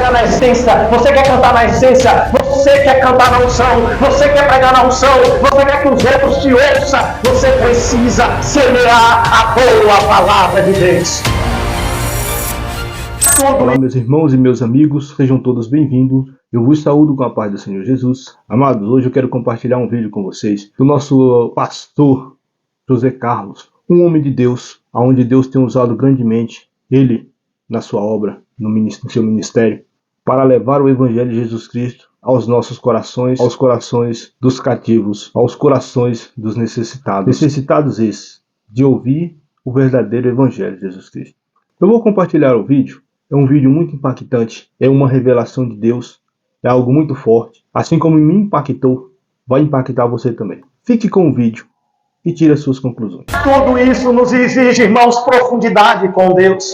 pregar na essência, você quer cantar na essência, você quer cantar na unção, você quer pregar na unção, você quer que os outros te ouçam, você precisa semear a boa palavra de Deus. Olá, meus irmãos e meus amigos, sejam todos bem-vindos. Eu vos saúdo com a paz do Senhor Jesus. Amados, hoje eu quero compartilhar um vídeo com vocês do nosso pastor José Carlos, um homem de Deus, aonde Deus tem usado grandemente ele na sua obra, no seu ministério, para levar o Evangelho de Jesus Cristo aos nossos corações, aos corações dos cativos, aos corações dos necessitados. Necessitados esses, de ouvir o verdadeiro Evangelho de Jesus Cristo. Eu vou compartilhar o vídeo. É um vídeo muito impactante, é uma revelação de Deus, é algo muito forte. Assim como me impactou, vai impactar você também. Fique com o vídeo e tire as suas conclusões. Tudo isso nos exige, irmãos, profundidade com Deus.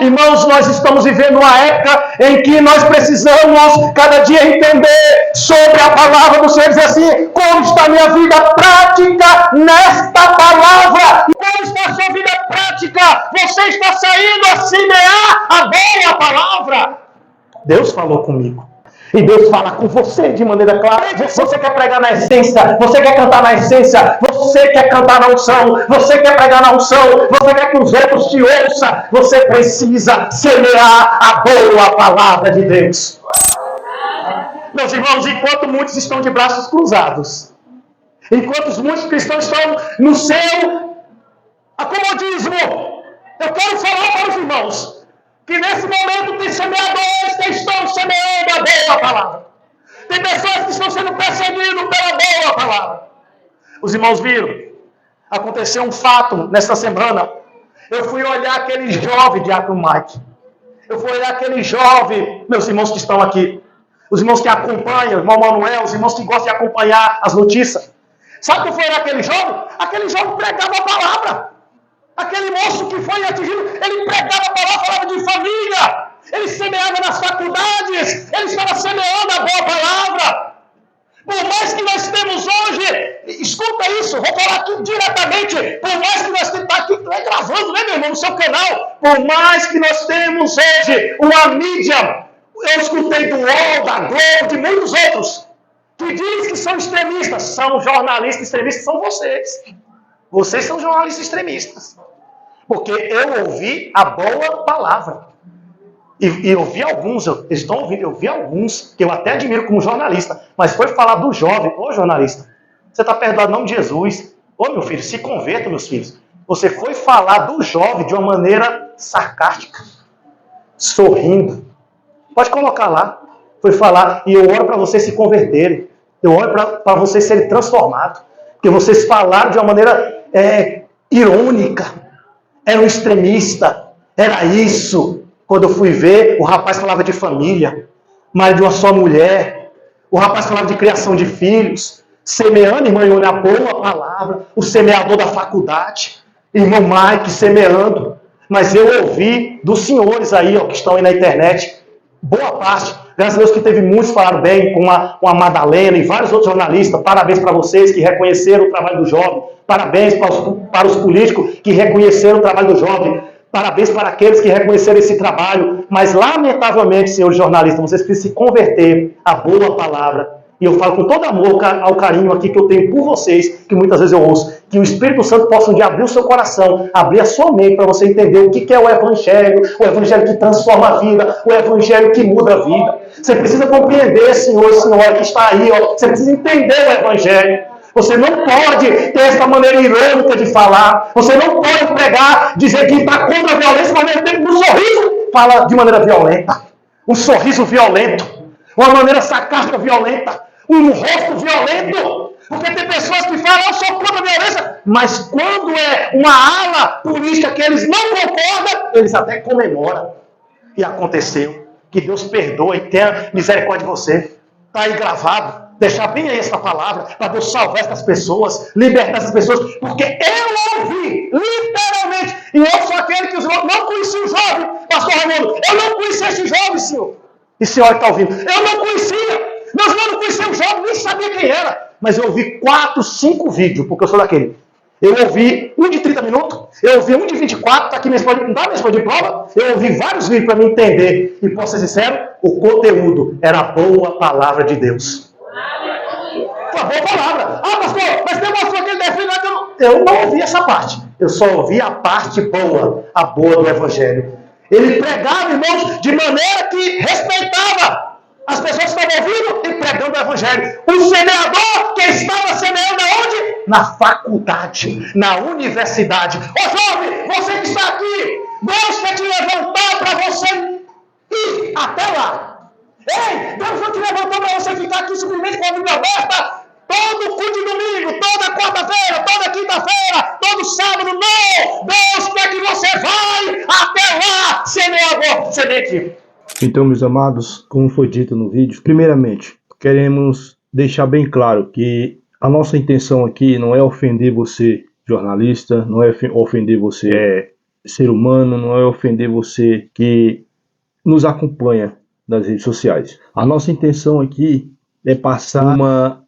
Irmãos, nós estamos vivendo uma época em que nós precisamos cada dia entender sobre a palavra do Senhor, dizer assim, como está a minha vida prática nesta palavra? Como está a sua vida prática? Você está saindo a semear a boa palavra? Deus falou comigo. E Deus fala com você de maneira clara. Você quer pregar na essência, você quer cantar na essência, você quer cantar na unção, você quer pregar na unção, você quer que os outros te ouçam, você precisa semear a boa palavra de Deus. Meus irmãos, enquanto muitos estão de braços cruzados, enquanto muitos cristãos estão no seu acomodismo, eu quero falar para os irmãos que nesse momento tem semeadores que estão semeando a boa palavra. Tem pessoas que estão sendo perseguidas pela boa palavra. Os irmãos viram? Aconteceu um fato nesta semana. Eu fui olhar aquele jovem Diácono Mike. Eu fui olhar aquele jovem, meus irmãos que estão aqui. Os irmãos que acompanham, o irmão Manuel, os irmãos que gostam de acompanhar as notícias. Sabe o que eu fui olhar aquele jovem? Aquele jovem pregava a palavra. Aquele moço que foi atingido, ele pregava a palavra, falava de família. Ele semeava nas faculdades. Ele estava semeando a boa palavra. Por mais que nós temos hoje, escuta isso, vou falar aqui diretamente. Por mais que nós temos, está aqui gravando, né, meu irmão, no seu canal. Por mais que nós temos hoje uma mídia, eu escutei do UOL, da Globo, de muitos outros, que diz que são extremistas. São jornalistas extremistas, são vocês. Vocês são jornalistas extremistas. Porque eu ouvi a boa palavra. E eu vi alguns, eles estão ouvindo, eu vi alguns, que eu até admiro como jornalista, mas foi falar do jovem. Ô jornalista, você está perdoado em nome de Jesus. Ô meu filho, se converta, meus filhos. Você foi falar do jovem de uma maneira sarcástica, sorrindo. Pode colocar lá. Foi falar, e eu oro para vocês se converterem. Eu oro para vocês serem transformados. Porque vocês falaram de uma maneira irônica. Era um extremista. Era isso. Quando eu fui ver, o rapaz falava de família. Marido de uma só mulher. O rapaz falava de criação de filhos. Semeando, irmão, a boa palavra. O semeador da faculdade. Irmão Mike semeando. Mas eu ouvi dos senhores aí, ó, que estão aí na internet. Boa parte. Graças a Deus que teve muitos que falaram bem, com a Madalena e vários outros jornalistas. Parabéns para vocês que reconheceram o trabalho do jovem. Parabéns para os políticos que reconheceram o trabalho do jovem. Parabéns para aqueles que reconheceram esse trabalho. Mas, lamentavelmente, senhores jornalistas, vocês precisam se converter à boa palavra. E eu falo com todo amor ao carinho aqui que eu tenho por vocês, que muitas vezes eu ouço, que o Espírito Santo possa um dia abrir o seu coração, abrir a sua mente para você entender o que é o Evangelho que transforma a vida, o Evangelho que muda a vida. Você precisa compreender, senhor e senhora que está aí, ó, você precisa entender o Evangelho. Você não pode ter essa maneira irônica de falar. Você não pode pregar, dizer que está contra a violência, mas ao mesmo tempo, no sorriso, fala de maneira violenta. Um sorriso violento. Uma maneira sarcástica violenta. Um rosto violento. Porque tem pessoas que falam, eu sou contra a violência. Mas quando é uma ala política que eles não concordam, eles até comemoram. E aconteceu. Que Deus perdoe e tenha misericórdia de você. Está aí gravado. Deixar bem aí essa palavra, para Deus salvar essas pessoas, libertar essas pessoas, porque eu ouvi, literalmente, e eu sou aquele que os irmãos não conhecia o jovem, pastor Raimundo, eu não conhecia esse jovem, senhor, e senhora que está ouvindo, eu não conhecia, meus irmãos não conheciam o jovem, nem sabia quem era, mas eu ouvi 4, 5 vídeos, porque eu sou daquele. Eu ouvi um de 30 minutos, eu ouvi um de 24, está aqui minha esposa, não dá minha esposa de prova, eu ouvi vários vídeos para me entender, e posso ser sincero, O conteúdo era a boa palavra de Deus. Uma boa palavra. Ah, pastor, mas tem uma pessoa que ele defende. Eu não ouvi essa parte. Eu só ouvi a parte boa, a boa do Evangelho. Ele pregava, irmãos, de maneira que respeitava as pessoas que estavam ouvindo e pregando o Evangelho. O semeador que estava semeando aonde? Na faculdade, na universidade. Ô jovem, você que está aqui, Deus quer te levantar para você ir até lá. Ei, Deus não te levantou para você ficar aqui simplesmente com a Bíblia aberta todo culto de domingo, toda quarta-feira, toda quinta-feira, todo sábado. Não! Deus quer que você vai até lá, semeador, semente. Então, meus amados, como foi dito no vídeo, primeiramente, queremos deixar bem claro que a nossa intenção aqui não é ofender você, jornalista, não é ofender você, ser humano, não é ofender você que nos acompanha nas redes sociais. A nossa intenção aqui é passar uma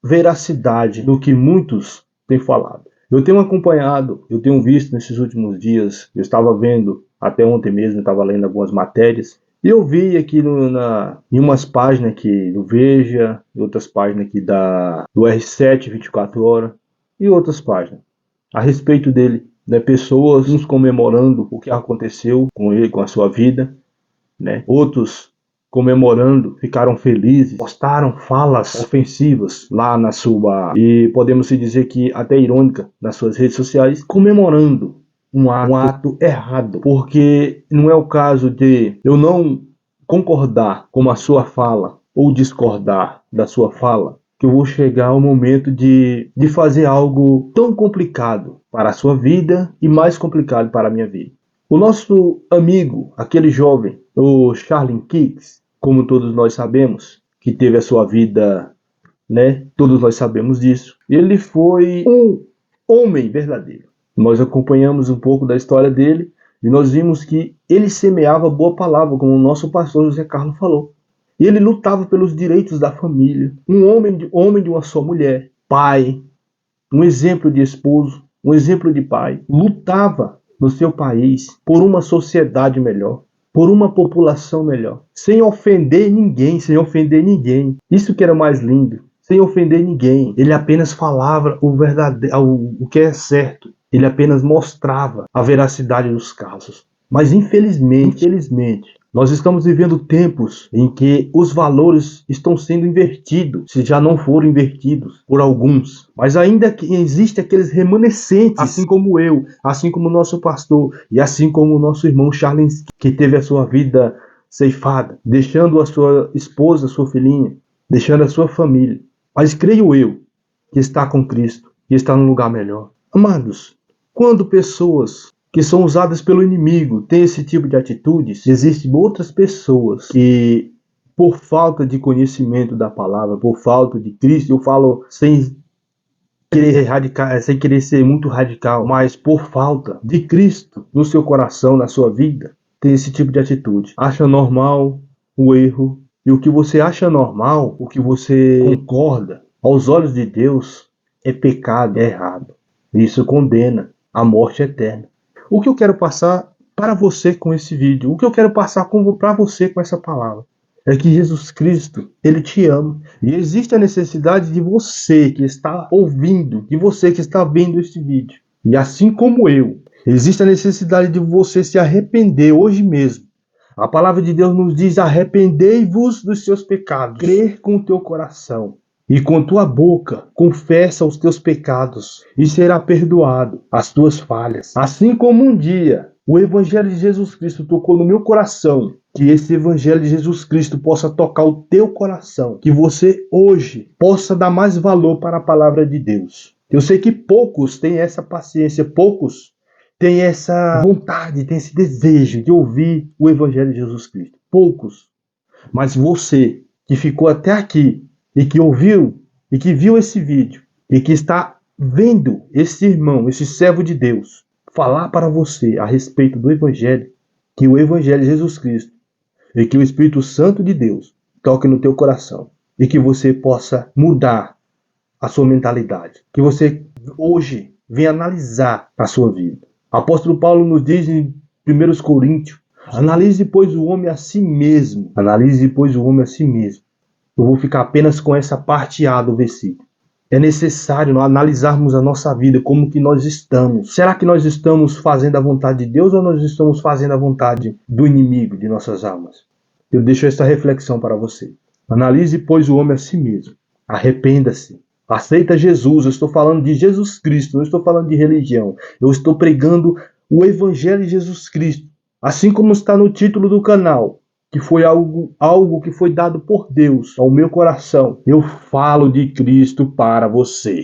veracidade do que muitos têm falado. Eu tenho acompanhado, eu tenho visto nesses últimos dias, eu estava vendo, até ontem mesmo, eu estava lendo algumas matérias, e eu vi aqui em umas páginas aqui do Veja, e outras páginas aqui do R7 24 horas, e outras páginas, a respeito dele, né, pessoas uns comemorando o que aconteceu com ele, com a sua vida, né, outros comemorando, ficaram felizes, postaram falas ofensivas lá na sua, e podemos dizer que até irônica, nas suas redes sociais, comemorando um ato errado, porque não é o caso de eu não concordar com a sua fala ou discordar da sua fala, que eu vou chegar ao momento de fazer algo tão complicado para a sua vida e mais complicado para a minha vida. O nosso amigo, aquele jovem, o Charlie Kirk, como todos nós sabemos, que teve a sua vida, né? Todos nós sabemos disso. Ele foi um homem verdadeiro. Nós acompanhamos um pouco da história dele e nós vimos que ele semeava boa palavra, como o nosso pastor José Carlos falou. E ele lutava pelos direitos da família. Um homem de uma só mulher, pai, um exemplo de esposo, um exemplo de pai. Lutava no seu país por uma sociedade melhor, por uma população melhor, sem ofender ninguém, Isso que era mais lindo, sem ofender ninguém. Ele apenas falava o que é certo. Ele apenas mostrava a veracidade dos casos. Mas infelizmente, nós estamos vivendo tempos em que os valores estão sendo invertidos, se já não foram invertidos por alguns. Mas ainda que existem aqueles remanescentes, assim como eu, assim como o nosso pastor e assim como o nosso irmão Charles, que teve a sua vida ceifada, deixando a sua esposa, sua filhinha, deixando a sua família. Mas creio eu que está com Cristo, que está num lugar melhor. Amados, quando pessoas que são usadas pelo inimigo têm esse tipo de atitudes, existem outras pessoas que, por falta de conhecimento da palavra, por falta de Cristo, eu falo sem querer ser muito radical, mas por falta de Cristo no seu coração, na sua vida, tem esse tipo de atitude. Acha normal o erro, e o que você acha normal, o que você concorda, aos olhos de Deus, é pecado, é errado. Isso condena a morte eterna. O que eu quero passar para você com esse vídeo, o que eu quero passar para você com essa palavra, é que Jesus Cristo, Ele te ama. E existe a necessidade de você que está ouvindo, de você que está vendo este vídeo. E assim como eu, existe a necessidade de você se arrepender hoje mesmo. A palavra de Deus nos diz: arrependei-vos dos seus pecados. Crer com o teu coração e com tua boca confessa os teus pecados e será perdoado as tuas falhas. Assim como um dia o Evangelho de Jesus Cristo tocou no meu coração, que esse Evangelho de Jesus Cristo possa tocar o teu coração, que você hoje possa dar mais valor para a palavra de Deus. Eu sei que poucos têm essa paciência, poucos têm essa vontade, têm esse desejo de ouvir o Evangelho de Jesus Cristo. Poucos. Mas você que ficou até aqui, e que ouviu, e que viu esse vídeo, e que está vendo esse irmão, esse servo de Deus, falar para você a respeito do Evangelho, que o Evangelho de Jesus Cristo, e que o Espírito Santo de Deus toque no teu coração, e que você possa mudar a sua mentalidade, que você hoje venha analisar a sua vida. O apóstolo Paulo nos diz em 1 Coríntios, Analise, pois, o homem a si mesmo. Analise, pois, o homem a si mesmo. Eu vou ficar apenas com essa parte A do versículo. É necessário analisarmos a nossa vida, como que nós estamos. Será que nós estamos fazendo a vontade de Deus ou nós estamos fazendo a vontade do inimigo de nossas almas? Eu deixo essa reflexão para você. Analise, pois, o homem a si mesmo. Arrependa-se. Aceita Jesus. Eu estou falando de Jesus Cristo, não estou falando de religião. Eu estou pregando o Evangelho de Jesus Cristo. Assim como está no título do canal, que foi algo que foi dado por Deus ao meu coração. Eu falo de Cristo para você.